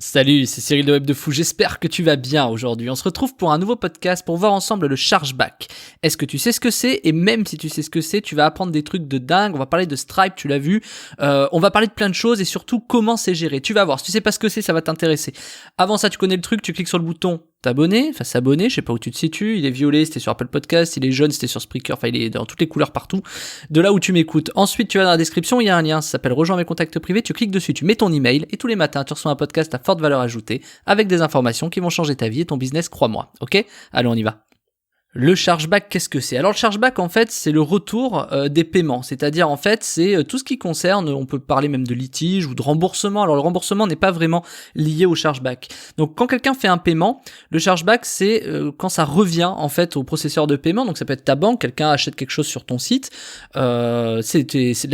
Salut, c'est Cyril de Web de Fou, j'espère que tu vas bien aujourd'hui. On se retrouve pour un nouveau podcast pour voir ensemble le chargeback. Est-ce que tu sais ce que c'est? Et même si tu sais ce que c'est, tu vas apprendre des trucs de dingue. On va parler de Stripe, tu l'as vu. On va parler de plein de choses et surtout comment c'est géré. Tu vas voir, si tu sais pas ce que c'est, ça va t'intéresser. Avant ça, tu connais le truc, tu cliques sur le bouton t'abonner, enfin s'abonner, je sais pas où tu te situes, il est violet, c'était sur Apple Podcast, il est jaune, c'était sur Spreaker, enfin il est dans toutes les couleurs partout, de là où tu m'écoutes. Ensuite, tu vas dans la description, il y a un lien, ça s'appelle Rejoins mes contacts privés, tu cliques dessus, tu mets ton email, et tous les matins, tu reçois un podcast à forte valeur ajoutée, avec des informations qui vont changer ta vie et ton business, crois-moi, ok? Allez, on y va. Le chargeback, qu'est-ce que c'est? Alors le chargeback, en fait, c'est le retour des paiements, c'est-à-dire en fait, c'est tout ce qui concerne, on peut parler même de litige ou de remboursement. Alors le remboursement n'est pas vraiment lié au chargeback. Donc quand quelqu'un fait un paiement, le chargeback, c'est quand ça revient en fait au processeur de paiement. Donc ça peut être ta banque, quelqu'un achète quelque chose sur ton site, la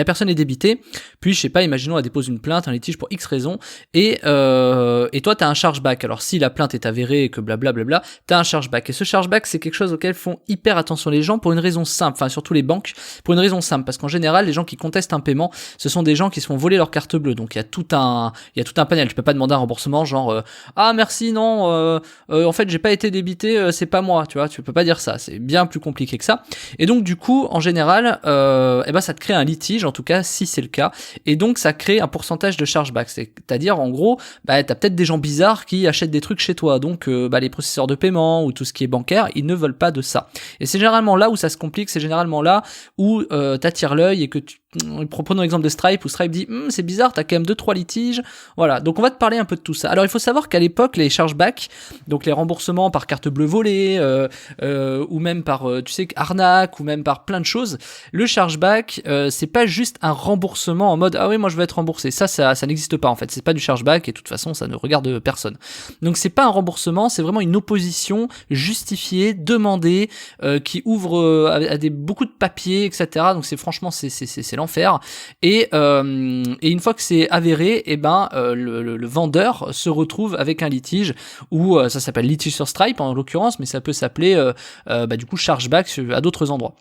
personne est débitée, puis je sais pas, imaginons elle dépose une plainte, un litige pour X raison, et toi t'as un chargeback. Alors si la plainte est avérée et que blablabla, t'as un chargeback. Et ce chargeback, c'est quelque chose auquel font hyper attention les gens pour une raison simple, enfin surtout les banques, pour une raison simple, parce qu'en général les gens qui contestent un paiement, ce sont des gens qui se font voler leur carte bleue, donc il y a tout un panel. Tu peux pas demander un remboursement genre ah merci non en fait j'ai pas été débité, c'est pas moi, tu vois, tu peux pas dire ça, c'est bien plus compliqué que ça. Et donc du coup en général ça te crée un litige, en tout cas si c'est le cas, et donc ça crée un pourcentage de chargeback, c'est-à-dire en gros t'as peut-être des gens bizarres qui achètent des trucs chez toi, donc les processeurs de paiement ou tout ce qui est bancaire, ils ne veulent pas de ça. Et c'est généralement là où ça se complique, c'est généralement là où t'attires l'œil et que prenons l'exemple de Stripe, où Stripe dit c'est bizarre, t'as quand même 2-3 litiges, voilà. Donc on va te parler un peu de tout ça. Alors il faut savoir qu'à l'époque, les chargebacks, donc les remboursements par carte bleue volée, ou même par arnaque, ou même par plein de choses, le chargeback, c'est pas juste un remboursement en mode ah oui moi je veux être remboursé, ça n'existe pas en fait, c'est pas du chargeback et de toute façon ça ne regarde personne. Donc c'est pas un remboursement, c'est vraiment une opposition justifiée, demandée, qui ouvre à beaucoup de papiers, etc. Donc c'est franchement c'est l'enfer. Et une fois que c'est avéré, le vendeur se retrouve avec un litige, ou ça s'appelle litige sur Stripe en l'occurrence, mais ça peut s'appeler du coup chargeback à d'autres endroits.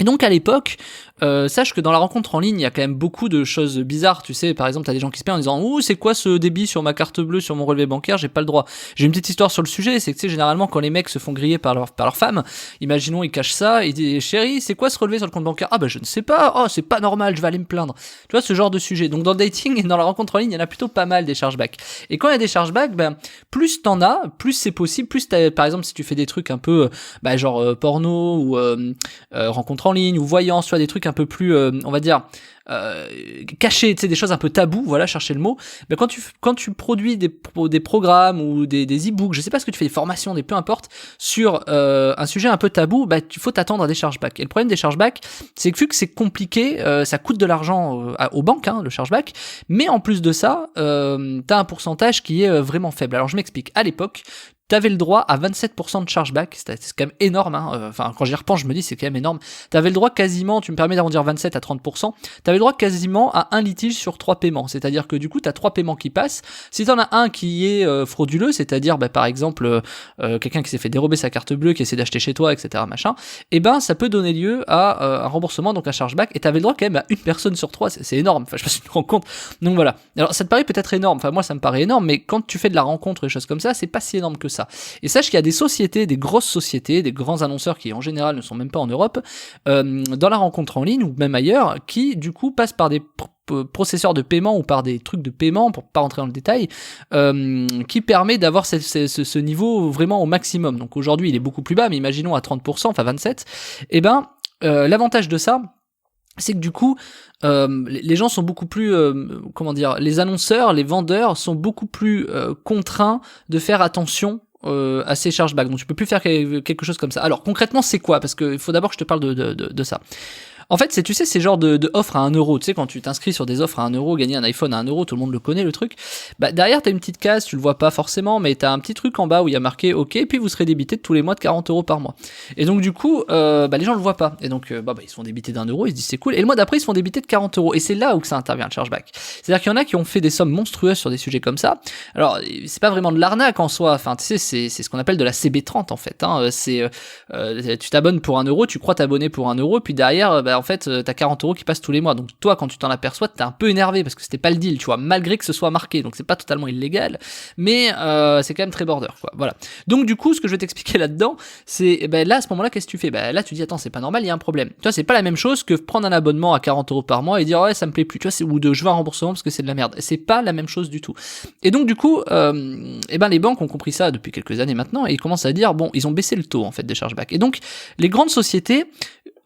Et donc à l'époque, sache que dans la rencontre en ligne, il y a quand même beaucoup de choses bizarres, tu sais, par exemple, t'as des gens qui se plaignent en disant « Ouh, c'est quoi ce débit sur ma carte bleue, sur mon relevé bancaire, j'ai pas le droit ». J'ai une petite histoire sur le sujet, c'est que tu sais, généralement, quand les mecs se font griller par leur femme, imaginons, ils cachent ça, ils disent « Chérie, c'est quoi ce relevé sur le compte bancaire ?»« Ah je ne sais pas, oh, c'est pas normal, je vais aller me plaindre ». Tu vois, ce genre de sujet. Donc dans le dating et dans la rencontre en ligne, il y en a plutôt pas mal des chargebacks. Et quand il y a des chargebacks, plus t'en as, plus c'est possible, plus par exemple, si tu fais des trucs un peu, porno, ou rencontre en ligne, ou voyance, tu vois, des trucs un peu plus, on va dire, cachés, tu sais, des choses un peu tabous, voilà, chercher le mot. Mais quand tu produis des programmes ou des e-books, je sais pas ce que tu fais, des formations, peu importe, sur un sujet un peu tabou, il faut t'attendre à des chargebacks. Et le problème des chargebacks, c'est que vu que c'est compliqué, ça coûte de l'argent aux banques, le chargeback, mais en plus de ça, t'as un pourcentage qui est vraiment faible. Alors je m'explique. À l'époque, t'avais le droit à 27% de chargeback, c'est quand même énorme, quand j'y repense, je me dis c'est quand même énorme. T'avais le droit quasiment, tu me permets d'arrondir 27 à 30%, t'avais le droit quasiment à un litige sur 3 paiements, c'est-à-dire que du coup t'as 3 paiements qui passent. Si t'en as un qui est frauduleux, c'est-à-dire par exemple quelqu'un qui s'est fait dérober sa carte bleue, qui essaie d'acheter chez toi, etc. ça peut donner lieu à un remboursement, donc un chargeback, et t'avais le droit quand même à une personne sur 3, c'est énorme, je sais pas si tu te rends compte. Donc voilà. Alors ça te paraît peut-être énorme, moi ça me paraît énorme, mais quand tu fais de la rencontre et des choses comme ça, c'est pas si énorme que ça. Et sache qu'il y a des sociétés, des grosses sociétés, des grands annonceurs qui en général ne sont même pas en Europe, dans la rencontre en ligne ou même ailleurs, qui du coup passent par des processeurs de paiement ou par des trucs de paiement, pour pas rentrer dans le détail, qui permet d'avoir ce niveau vraiment au maximum. Donc aujourd'hui il est beaucoup plus bas, mais imaginons à 30%, enfin 27%, l'avantage de ça, c'est que du coup, les gens sont beaucoup plus, les annonceurs, les vendeurs sont beaucoup plus contraints de faire attention à ces chargebacks. Donc tu peux plus faire quelque chose comme ça. Alors concrètement c'est quoi? Parce que il faut d'abord que je te parle de ça. En fait, tu sais, c'est genre de offre à 1 euro. Tu sais, quand tu t'inscris sur des offres à 1 euro, gagner un iPhone à 1 euro, tout le monde le connaît, le truc. Derrière, t'as une petite case, tu le vois pas forcément, mais t'as un petit truc en bas où il y a marqué OK, puis vous serez débité de tous les mois de 40 euros par mois. Et donc, du coup, les gens le voient pas. Et donc, ils se font débiter d'1 euro, ils se disent c'est cool. Et le mois d'après, ils se font débiter de 40 euros. Et c'est là où ça intervient, le chargeback. C'est-à-dire qu'il y en a qui ont fait des sommes monstrueuses sur des sujets comme ça. Alors, c'est pas vraiment de l'arnaque en soi. Enfin, tu sais, c'est ce qu'on appelle de la CB30 en fait. Tu t'abonnes pour 1 euro, tu crois t'abonner pour 1 euro, puis derrière, en fait t'as 40 € qui passent tous les mois. Donc toi quand tu t'en aperçois t'es un peu énervé parce que c'était pas le deal, tu vois, malgré que ce soit marqué. Donc c'est pas totalement illégal, mais c'est quand même très border, quoi. Voilà. Donc du coup ce que je vais t'expliquer là-dedans, c'est là à ce moment-là qu'est-ce que tu fais? Là tu dis attends, c'est pas normal, il y a un problème. Tu vois, c'est pas la même chose que prendre un abonnement à 40 € par mois et dire ouais ça me plaît plus, tu vois, ou de je veux un remboursement parce que c'est de la merde. C'est pas la même chose du tout. Et donc du coup les banques ont compris ça depuis quelques années maintenant et ils commencent à dire bon, ils ont baissé le taux en fait des chargebacks. Et donc les grandes sociétés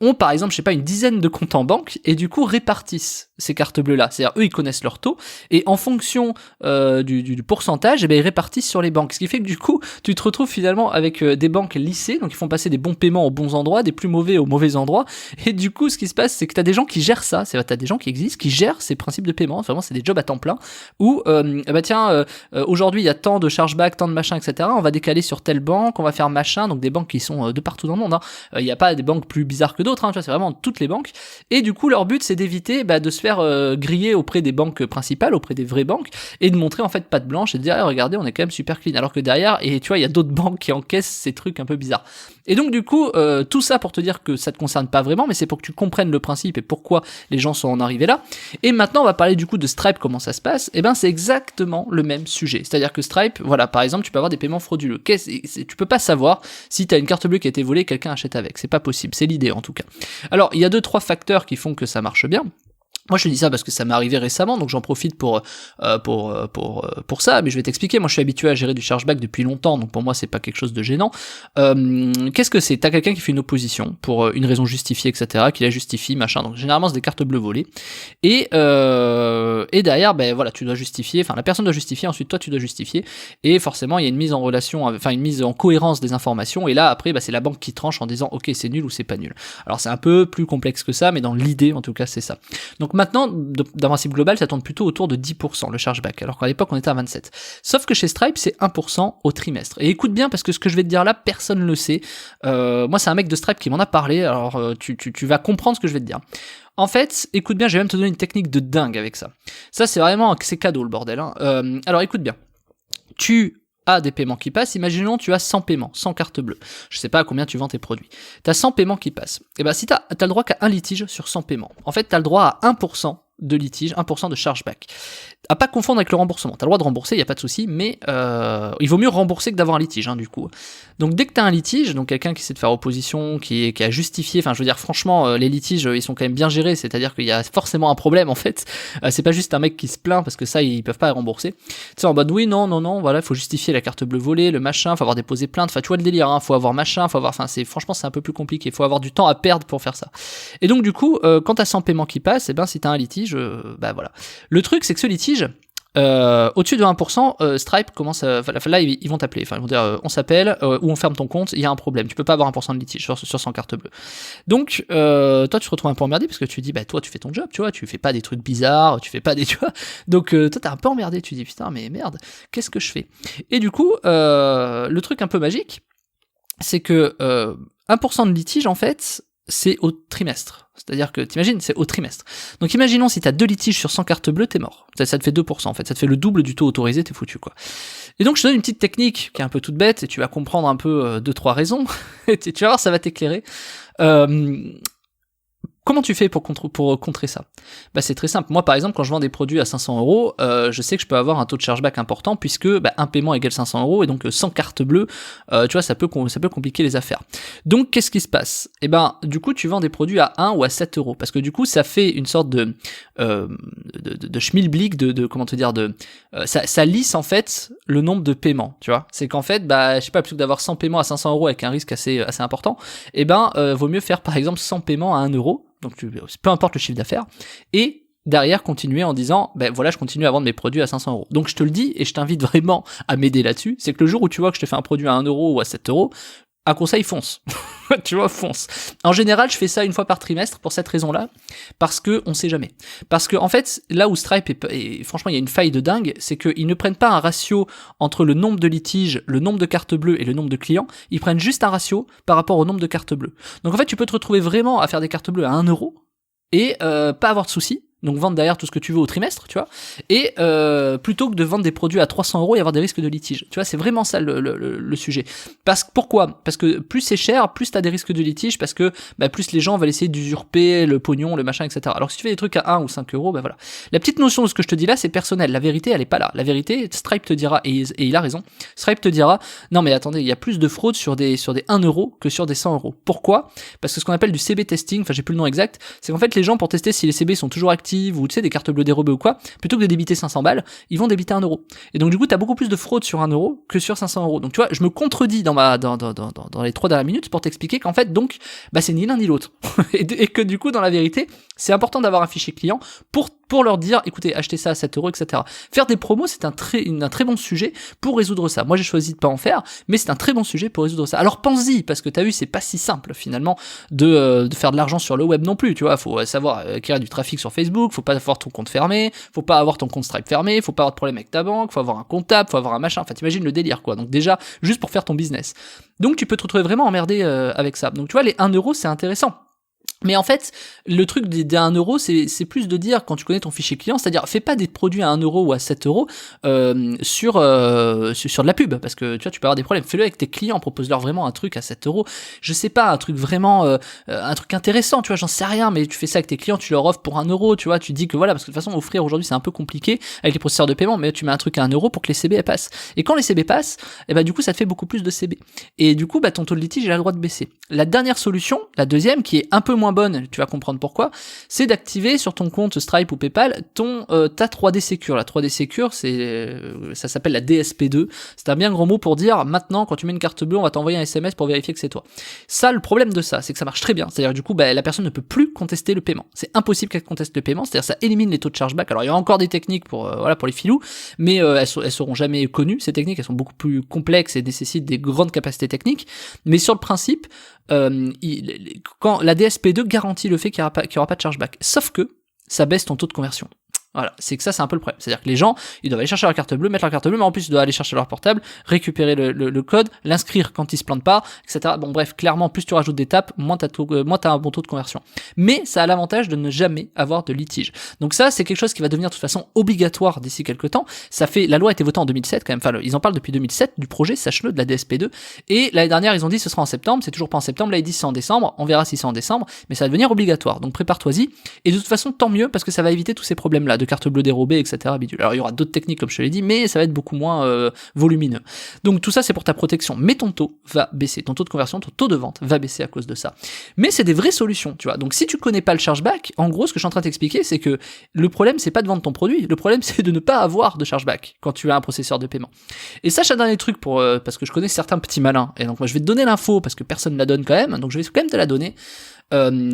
ont par exemple, je sais pas, une dizaine de comptes en banque et du coup répartissent ces cartes bleues là. C'est-à-dire eux ils connaissent leur taux et en fonction du pourcentage, ils répartissent sur les banques. Ce qui fait que du coup tu te retrouves finalement avec des banques lissées, donc ils font passer des bons paiements aux bons endroits, des plus mauvais aux mauvais endroits. Et du coup ce qui se passe c'est que t'as des gens qui gèrent ça. C'est t'as des gens qui existent, qui gèrent ces principes de paiement. Vraiment c'est des jobs à temps plein où aujourd'hui il y a tant de chargeback, tant de machin, etc. On va décaler sur telle banque, on va faire machin. Donc des banques qui sont de partout dans le monde. Il y a pas des banques plus bizarres que d'autres. Tu vois, c'est vraiment toutes les banques. Et du coup, leur but, c'est d'éviter de se faire griller auprès des banques principales, auprès des vraies banques, et de montrer en fait patte blanche et de dire regardez, on est quand même super clean. Alors que derrière, et tu vois, il y a d'autres banques qui encaissent ces trucs un peu bizarres. Et donc du coup, tout ça pour te dire que ça te concerne pas vraiment, mais c'est pour que tu comprennes le principe et pourquoi les gens sont en arrivés là. Et maintenant, on va parler du coup de Stripe, comment ça se passe. Et c'est exactement le même sujet. C'est-à-dire que Stripe, voilà, par exemple, tu peux avoir des paiements frauduleux. Tu peux pas savoir si t'as une carte bleue qui a été volée, quelqu'un achète avec. C'est pas possible. C'est l'idée en tout cas. Alors, il y a 2-3 facteurs qui font que ça marche bien. Moi je te dis ça parce que ça m'est arrivé récemment, donc j'en profite pour ça, mais je vais t'expliquer. Moi je suis habitué à gérer du chargeback depuis longtemps, donc pour moi c'est pas quelque chose de gênant. Qu'est-ce que c'est? T'as quelqu'un qui fait une opposition pour une raison justifiée, etc., qui la justifie, machin. Donc généralement c'est des cartes bleues volées. Et derrière, voilà, tu dois justifier, enfin la personne doit justifier, ensuite toi tu dois justifier, et forcément il y a une mise en relation, enfin une mise en cohérence des informations, et là après c'est la banque qui tranche en disant ok c'est nul ou c'est pas nul. Alors c'est un peu plus complexe que ça, mais dans l'idée en tout cas c'est ça. Donc maintenant, d'un principe global, ça tourne plutôt autour de 10%, le chargeback, alors qu'à l'époque, on était à 27%. Sauf que chez Stripe, c'est 1% au trimestre. Et écoute bien, parce que ce que je vais te dire là, personne ne le sait. Moi, c'est un mec de Stripe qui m'en a parlé, alors tu vas comprendre ce que je vais te dire. En fait, écoute bien, je vais même te donner une technique de dingue avec ça. Ça, c'est vraiment, c'est cadeau, le bordel. Alors, écoute bien. Tu as des paiements qui passent, imaginons tu as 100 paiements, 100 cartes bleues, je sais pas à combien tu vends tes produits, tu as 100 paiements qui passent, et si t'as le droit qu'à un litige sur 100 paiements, en fait t'as le droit à 1% de litige, 1% de chargeback. À pas confondre avec le remboursement. T'as le droit de rembourser, y a pas de souci, mais il vaut mieux rembourser que d'avoir un litige, du coup. Donc dès que t'as un litige, donc quelqu'un qui sait te faire opposition, qui a justifié, enfin je veux dire franchement, les litiges ils sont quand même bien gérés, c'est-à-dire qu'il y a forcément un problème en fait. C'est pas juste un mec qui se plaint parce que ça ils peuvent pas rembourser. Tu sais en mode oui non, voilà, faut justifier la carte bleue volée, le machin, faut avoir déposé plainte, enfin tu vois le délire, faut avoir machin, faut avoir, enfin franchement c'est un peu plus compliqué, faut avoir du temps à perdre pour faire ça. Et donc du coup, quand t'as 100 paiements qui passent, si t'as un litige, voilà. Le truc c'est que ce litige, au-dessus de 1%, Stripe commence à, là ils vont t'appeler, enfin ils vont dire on s'appelle ou on ferme ton compte, il y a un problème, tu peux pas avoir 1% de litige sur 100 cartes bleues. Donc toi tu te retrouves un peu emmerdé parce que tu dis toi tu fais ton job, tu vois, tu fais pas des trucs bizarres, tu fais pas des, tu vois, donc toi t'es un peu emmerdé, tu dis putain mais merde, qu'est-ce que je fais? Et du coup le truc un peu magique c'est que 1% de litige en fait c'est au trimestre. C'est-à-dire que, t'imagines, c'est au trimestre. Donc imaginons si t'as 2 litiges sur 100 cartes bleues, t'es mort. Ça te fait 2% en fait, ça te fait le double du taux autorisé, t'es foutu quoi. Et donc je te donne une petite technique qui est un peu toute bête, et tu vas comprendre un peu 2-3 raisons, et tu vas voir, ça va t'éclairer. Comment tu fais pour contrer ça? C'est très simple. Moi, par exemple, quand je vends des produits à 500 €, je sais que je peux avoir un taux de chargeback important puisque un paiement égale 500 €, et donc 100 cartes bleues, tu vois, ça peut compliquer les affaires. Donc, qu'est-ce qui se passe? Du coup, tu vends des produits à 1 ou à 7 € parce que du coup, ça fait une sorte de schmilblick, comment te dire, ça lisse en fait le nombre de paiements, tu vois. C'est qu'en fait, je sais pas, plutôt que d'avoir 100 paiements à 500 € avec un risque assez important, vaut mieux faire par exemple 100 paiements à 1 €. Donc peu importe le chiffre d'affaires, et derrière continuer en disant voilà, je continue à vendre mes produits à 500 €. Donc je te le dis et je t'invite vraiment à m'aider là-dessus, c'est que le jour où tu vois que je te fais un produit à 1 € ou à 7 €, un conseil, fonce. Tu vois, fonce. En général, je fais ça une fois par trimestre pour cette raison-là, parce que on sait jamais. Parce que en fait, là où Stripe et franchement, il y a une faille de dingue, c'est qu'ils ne prennent pas un ratio entre le nombre de litiges, le nombre de cartes bleues et le nombre de clients, ils prennent juste un ratio par rapport au nombre de cartes bleues. Donc en fait, tu peux te retrouver vraiment à faire des cartes bleues à 1 € et pas avoir de soucis. donc vendre derrière tout ce que tu veux au trimestre, tu vois, et plutôt que de vendre des produits à 300 euros et avoir des risques de litige. Tu vois, c'est vraiment ça le sujet. Pourquoi ? Parce que plus c'est cher, plus t'as des risques de litige, parce que plus les gens veulent essayer d'usurper le pognon, le machin, etc. Alors si tu fais des trucs à 1 ou 5 euros, voilà. La petite notion de ce que je te dis là, c'est personnel. La vérité, elle est pas là. La vérité, Stripe te dira, et il a raison, Stripe te dira, non mais attendez, il y a plus de fraude sur des 1 euro que sur des 100 euros. Pourquoi ? Parce que ce qu'on appelle du CB testing, enfin j'ai plus le nom exact, c'est qu'en fait les gens pour tester si les CB sont toujours actives ou tu sais des cartes bleues dérobées ou quoi, plutôt que de débiter 500 balles, ils vont débiter 1 euro. Et donc du coup t'as beaucoup plus de fraude sur 1 euro que sur 500 euros. Donc tu vois, je me contredis dans les 3 dernières minutes pour t'expliquer qu'en fait donc c'est ni l'un ni l'autre. et que du coup dans la vérité, c'est important d'avoir un fichier client pour leur dire, écoutez, achetez ça à 7 euros, etc. Faire des promos, c'est un très bon sujet pour résoudre ça. Moi, j'ai choisi de pas en faire, mais c'est un très bon sujet pour résoudre ça. Alors, pense-y, parce que t'as vu, c'est pas si simple, finalement, de faire de l'argent sur le web non plus, tu vois. Faut savoir acquérir du trafic sur Facebook, faut pas avoir ton compte fermé, faut pas avoir ton compte Stripe fermé, faut pas avoir de problème avec ta banque, faut avoir un comptable, faut avoir un machin. Enfin, t'imagines le délire, quoi. Donc, déjà, juste pour faire ton business. Donc, tu peux te retrouver vraiment emmerdé avec ça. Donc, tu vois, les 1 euro, c'est intéressant. Mais en fait, le truc des 1 euro, c'est plus de dire, quand tu connais ton fichier client, c'est-à-dire, fais pas des produits à 1 euro ou à 7 euros sur de la pub, parce que tu vois, tu peux avoir des problèmes. Fais-le avec tes clients, propose-leur vraiment un truc à 7 euros. Je sais pas, un truc vraiment, un truc intéressant, tu vois, j'en sais rien, mais tu fais ça avec tes clients, tu leur offres pour 1 euro, tu vois, tu dis que voilà, parce que de toute façon, offrir aujourd'hui, c'est un peu compliqué avec les processeurs de paiement, mais tu mets un truc à 1 euro pour que les CB passent. Et quand les CB passent, du coup, ça te fait beaucoup plus de CB. Et du coup, ton taux de litige, il a le droit de baisser. La dernière solution, la deuxième, qui est un peu moins bonne, tu vas comprendre pourquoi, c'est d'activer sur ton compte Stripe ou PayPal ta 3D Secure. La 3D Secure, ça s'appelle la DSP2. C'est un bien grand mot pour dire, maintenant, quand tu mets une carte bleue, on va t'envoyer un SMS pour vérifier que c'est toi. Ça, le problème de ça, c'est que ça marche très bien. C'est-à-dire, du coup, la personne ne peut plus contester le paiement. C'est impossible qu'elle conteste le paiement. C'est-à-dire, ça élimine les taux de chargeback. Alors, il y a encore des techniques pour les filous, mais elles seront jamais connues. Ces techniques, elles sont beaucoup plus complexes et nécessitent des grandes capacités techniques. Mais sur le principe, quand la DSP2 garantit le fait qu'il y aura pas de chargeback. Sauf que ça baisse ton taux de conversion. Voilà, c'est que ça, c'est un peu le problème. C'est-à-dire que les gens, ils doivent aller chercher leur carte bleue, mettre leur carte bleue, mais en plus, ils doivent aller chercher leur portable, récupérer le code, l'inscrire quand ils se plantent pas, etc. Bon, bref, clairement, plus tu rajoutes d'étapes, moins t'as un bon taux de conversion. Mais ça a l'avantage de ne jamais avoir de litige. Donc ça, c'est quelque chose qui va devenir de toute façon obligatoire d'ici quelques temps. La loi a été votée en 2007 quand même. Enfin, ils en parlent depuis 2007 du projet, sache-le, de la DSP2. Et l'année dernière, ils ont dit ce sera en septembre. C'est toujours pas en septembre. Là, ils disent c'est en décembre. On verra si c'est en décembre. Mais ça va devenir obligatoire. Donc prépare-toi-y. Et de toute façon, tant mieux parce que ça va éviter tous ces problèmes-là de carte bleue dérobée, etc. Bidule. Alors il y aura d'autres techniques comme je te l'ai dit, mais ça va être beaucoup moins volumineux. Donc tout ça c'est pour ta protection, mais ton taux va baisser, ton taux de conversion, ton taux de vente va baisser à cause de ça. Mais c'est des vraies solutions, tu vois. Donc si tu connais pas le chargeback, en gros ce que je suis en train de t'expliquer c'est que le problème c'est pas de vendre ton produit, le problème c'est de ne pas avoir de chargeback quand tu as un processeur de paiement. Et sache un dernier truc parce que je connais certains petits malins, et donc moi je vais te donner l'info parce que personne ne la donne quand même, donc je vais quand même te la donner.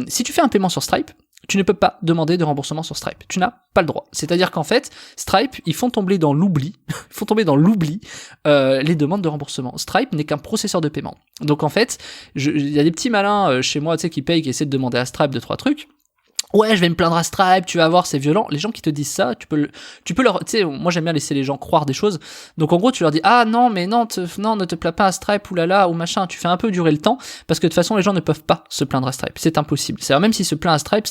Si tu fais un paiement sur Stripe, tu ne peux pas demander de remboursement sur Stripe. Tu n'as pas le droit. C'est-à-dire qu'en fait, Stripe, ils font tomber dans l'oubli, les demandes de remboursement. Stripe n'est qu'un processeur de paiement. Donc en fait, il y a des petits malins chez moi, tu sais, qui payent, qui essaient de demander à Stripe 2-3 trucs. Ouais, je vais me plaindre à Stripe, tu vas voir, c'est violent. Les gens qui te disent ça, tu peux leur, tu sais, moi j'aime bien laisser les gens croire des choses. Donc en gros, tu leur dis, ah non, mais non, ne te plains pas à Stripe, oulala, ou machin, tu fais un peu durer le temps, parce que de toute façon, les gens ne peuvent pas se plaindre à Stripe. C'est impossible. C'est-à-dire, même s'ils se plaignent à Stripe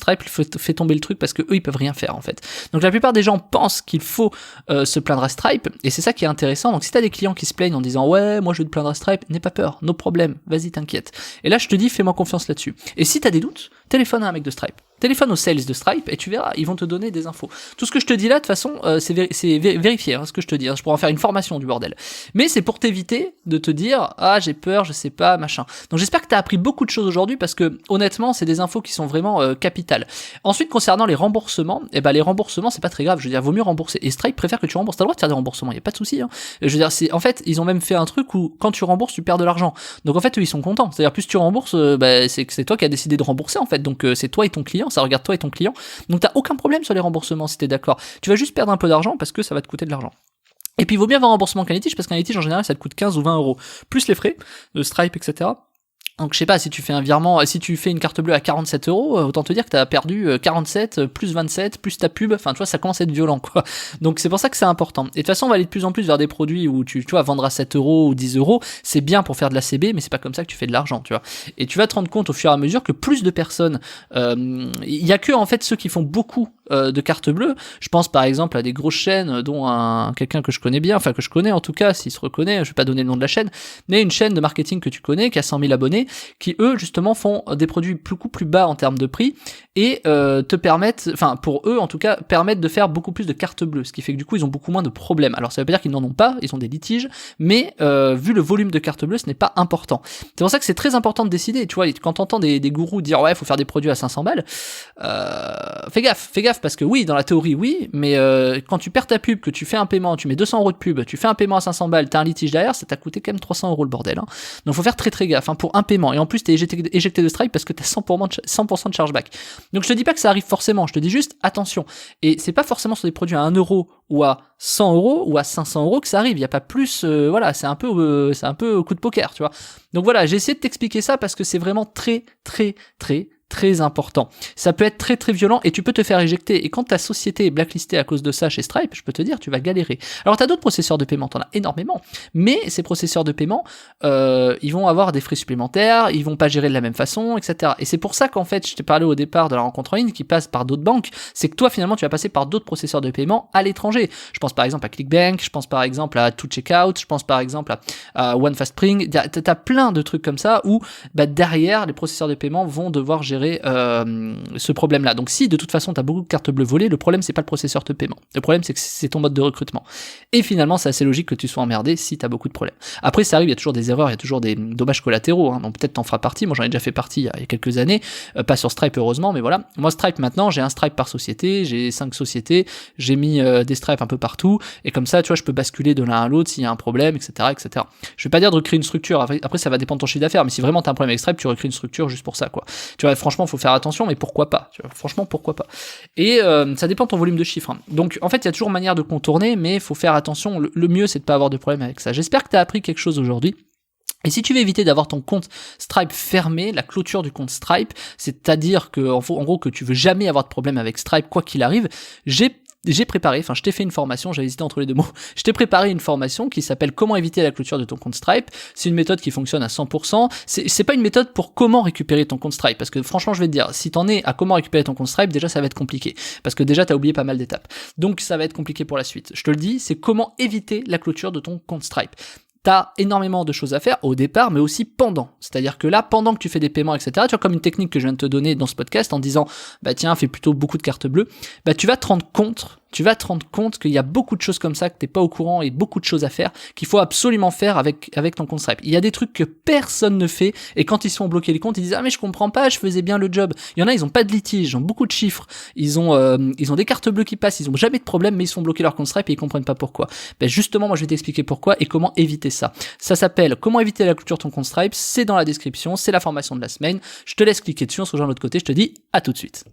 fait tomber le truc parce que eux, ils peuvent rien faire, en fait. Donc la plupart des gens pensent qu'il faut se plaindre à Stripe, et c'est ça qui est intéressant. Donc si t'as des clients qui se plaignent en disant, ouais, moi je vais te plaindre à Stripe, n'aie pas peur, no problème, vas-y, t'inquiète. Et là, je te dis, fais-moi confiance là-dessus. Et si t'as des doutes, téléphone à un mec de Stripe. Téléphone aux sales de Stripe et tu verras, ils vont te donner des infos. Tout ce que je te dis là, de toute façon, c'est vérifié, ce que je te dis. Je pourrais en faire une formation du bordel. Mais c'est pour t'éviter de te dire, ah, j'ai peur, je sais pas, machin. Donc j'espère que t'as appris beaucoup de choses aujourd'hui parce que, honnêtement, c'est des infos qui sont vraiment capitales. Ensuite, concernant les remboursements, les remboursements, c'est pas très grave. Je veux dire, vaut mieux rembourser. Et Stripe préfère que tu rembourses. T'as le droit de faire des remboursements, y a pas de souci. Je veux dire, en fait, ils ont même fait un truc où, quand tu rembourses, tu perds de l'argent. Donc en fait, eux, ils sont contents. C'est-à-dire, plus tu rembourses, c'est que c'est toi qui as décidé de rembourser, en fait. Donc c'est toi et ton client. Ça regarde toi et ton client. Donc t'as aucun problème sur les remboursements si t'es d'accord. Tu vas juste perdre un peu d'argent parce que ça va te coûter de l'argent. Et puis il vaut bien avoir un remboursement qu'un litige parce qu'un litige en général ça te coûte 15 ou 20 euros. Plus les frais de Stripe, etc. Donc je sais pas, si tu fais un virement, si tu fais une carte bleue à 47 euros, autant te dire que t'as perdu 47, plus 27, plus ta pub, enfin tu vois, ça commence à être violent quoi. Donc c'est pour ça que c'est important. Et de toute façon on va aller de plus en plus vers des produits où tu vois, vendre à 7 euros ou 10 euros, c'est bien pour faire de la CB, mais c'est pas comme ça que tu fais de l'argent, tu vois. Et tu vas te rendre compte au fur et à mesure que plus de personnes, il y a que en fait ceux qui font beaucoup de carte bleue. Je pense par exemple à des grosses chaînes, dont quelqu'un que je connais bien, enfin que je connais en tout cas, s'il se reconnaît, je vais pas donner le nom de la chaîne, mais une chaîne de marketing que tu connais, qui a 100 000 abonnés, qui eux justement font des produits beaucoup plus bas en termes de prix, et te permettent, enfin pour eux en tout cas, permettent de faire beaucoup plus de cartes bleues, ce qui fait que du coup ils ont beaucoup moins de problèmes. Alors ça veut pas dire qu'ils n'en ont pas, ils ont des litiges, mais vu le volume de cartes bleues, ce n'est pas important. C'est pour ça que c'est très important de décider, tu vois, quand t'entends des gourous dire ouais faut faire des produits à 500 balles, fais gaffe, parce que oui, dans la théorie oui, mais quand tu perds ta pub, que tu fais un paiement, tu mets 200 € de pub, tu fais un paiement à 500 balles, t'as un litige derrière, ça t'a coûté quand même 300 € le bordel, hein. Donc faut faire très gaffe, hein, pour un paiement, et en plus t'es éjecté de Stripe parce que t'as 100% de chargeback. Donc je te dis pas que ça arrive forcément, je te dis juste attention, et c'est pas forcément sur des produits à 1 € ou à 100 € ou à 500 € que ça arrive, il y a pas plus, voilà, c'est un peu au coup de poker, tu vois. Donc voilà, j'ai essayé de t'expliquer ça parce que c'est vraiment très important. Ça peut être très violent et tu peux te faire éjecter. Et quand ta société est blacklistée à cause de ça chez Stripe, je peux te dire, tu vas galérer. Alors t'as d'autres processeurs de paiement, t'en as énormément, mais ces processeurs de paiement, ils vont avoir des frais supplémentaires, ils vont pas gérer de la même façon, etc. Et c'est pour ça qu'en fait, je t'ai parlé au départ de la rencontre en ligne qui passe par d'autres banques, c'est que toi finalement tu vas passer par d'autres processeurs de paiement à l'étranger. Je pense par exemple à ClickBank, je pense par exemple à ToCheckout, je pense par exemple à OneFastSpring. T'as plein de trucs comme ça où derrière les processeurs de paiement vont devoir gérer ce problème-là. Donc si de toute façon tu as beaucoup de cartes bleues volées, le problème c'est pas le processeur de paiement. Le problème c'est que c'est ton mode de recrutement. Et finalement c'est assez logique que tu sois emmerdé si tu as beaucoup de problèmes. Après ça arrive, il y a toujours des erreurs, il y a toujours des dommages collatéraux, hein. Donc peut-être t'en feras partie. Moi j'en ai déjà fait partie il y a quelques années, pas sur Stripe heureusement, mais voilà. Moi Stripe maintenant, j'ai un Stripe par société, j'ai 5 sociétés, j'ai mis des Stripe un peu partout, et comme ça tu vois je peux basculer de l'un à l'autre s'il y a un problème, etc. Je vais pas dire de recréer une structure, après ça va dépendre de ton chiffre d'affaires, mais si vraiment t'as un problème avec Stripe, tu recrées une structure juste pour ça, quoi. Tu vois, franchement faut faire attention, mais pourquoi pas, tu vois, franchement pourquoi pas. Et ça dépend de ton volume de chiffres, hein. Donc en fait il y a toujours manière de contourner, mais faut faire attention, le mieux c'est de pas avoir de problème avec ça. J'espère que tu as appris quelque chose aujourd'hui. Et si tu veux éviter d'avoir ton compte Stripe fermé, la clôture du compte Stripe, c'est-à-dire que en gros que tu veux jamais avoir de problème avec Stripe quoi qu'il arrive, j'ai préparé, enfin je t'ai fait une formation, j'avais hésité entre les deux mots, je t'ai préparé une formation qui s'appelle comment éviter la clôture de ton compte Stripe. C'est une méthode qui fonctionne à 100%, c'est pas une méthode pour comment récupérer ton compte Stripe, parce que franchement je vais te dire, si t'en es à comment récupérer ton compte Stripe, déjà ça va être compliqué, parce que déjà t'as oublié pas mal d'étapes, donc ça va être compliqué pour la suite. Je te le dis, c'est comment éviter la clôture de ton compte Stripe. T'as énormément de choses à faire au départ, mais aussi pendant. C'est-à-dire que là, pendant que tu fais des paiements, etc., tu vois, comme une technique que je viens de te donner dans ce podcast en disant, tiens, fais plutôt beaucoup de cartes bleues, tu vas te rendre compte qu'il y a beaucoup de choses comme ça que t'es pas au courant et beaucoup de choses à faire qu'il faut absolument faire avec ton compte Stripe. Il y a des trucs que personne ne fait et quand ils se font bloquer les comptes, ils disent mais je comprends pas, je faisais bien le job. Il y en a, ils ont pas de litige, ils ont beaucoup de chiffres, ils ont des cartes bleues qui passent, ils ont jamais de problème, mais ils se font bloquer leur compte Stripe et ils comprennent pas pourquoi. Justement, moi je vais t'expliquer pourquoi et comment éviter ça. Ça s'appelle comment éviter la clôture de ton compte Stripe, c'est dans la description, c'est la formation de la semaine. Je te laisse cliquer dessus, on se rejoint de l'autre côté, je te dis à tout de suite.